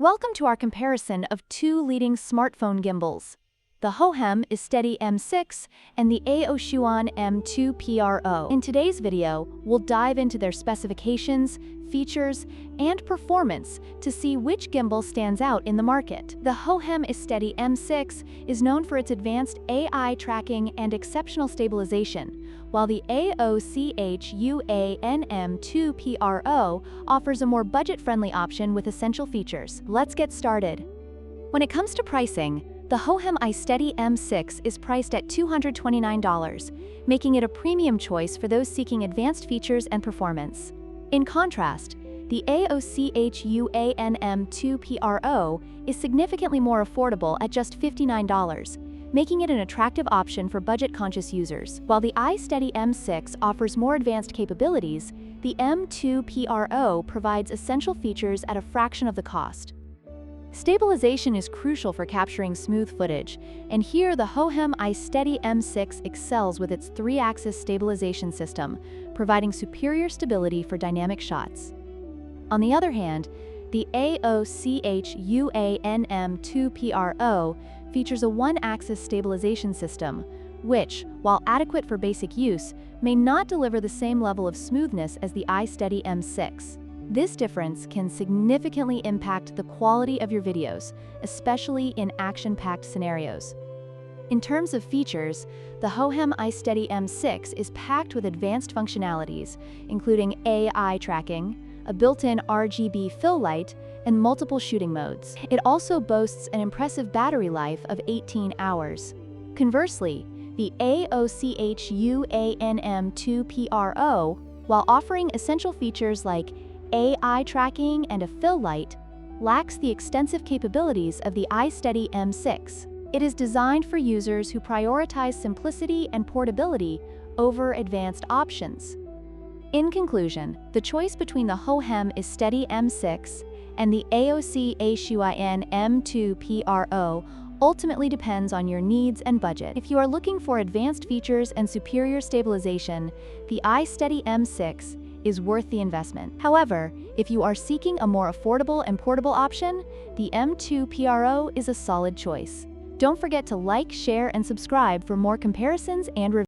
Welcome to our comparison of two leading smartphone gimbals, the Hohem iSteady M6 and the AOCHUAN M2PRO. In today's video, we'll dive into their specifications, features, and performance to see which gimbal stands out in the market. The Hohem iSteady M6 is known for its advanced AI tracking and exceptional stabilization, while the AOCHUAN M2PRO offers a more budget-friendly option with essential features. Let's get started. When it comes to pricing, the Hohem iSteady M6 is priced at $229, making it a premium choice for those seeking advanced features and performance. In contrast, the AOCHUAN M2PRO is significantly more affordable at just $59, making it an attractive option for budget-conscious users. While the iSteady M6 offers more advanced capabilities, the M2PRO provides essential features at a fraction of the cost. Stabilization is crucial for capturing smooth footage, and here the Hohem iSteady M6 excels with its 3-axis stabilization system, providing superior stability for dynamic shots. On the other hand, the AOCHUAN M2PRO features a 1-axis stabilization system, which, while adequate for basic use, may not deliver the same level of smoothness as the iSteady M6. This difference can significantly impact the quality of your videos, especially in action-packed scenarios. In terms of features, the Hohem iSteady M6 is packed with advanced functionalities, including AI tracking, a built-in RGB fill light, and multiple shooting modes. It also boasts an impressive battery life of 18 hours. Conversely, the AOCHUAN M2PRO, while offering essential features like AI tracking and a fill light, lacks the extensive capabilities of the iSteady M6. It is designed for users who prioritize simplicity and portability over advanced options. In conclusion, the choice between the Hohem iSteady M6 and the AOCHUAN M2PRO ultimately depends on your needs and budget. If you are looking for advanced features and superior stabilization, the iSteady M6 is worth the investment. However, if you are seeking a more affordable and portable option, the M2PRO is a solid choice. Don't forget to like, share, and subscribe for more comparisons and reviews.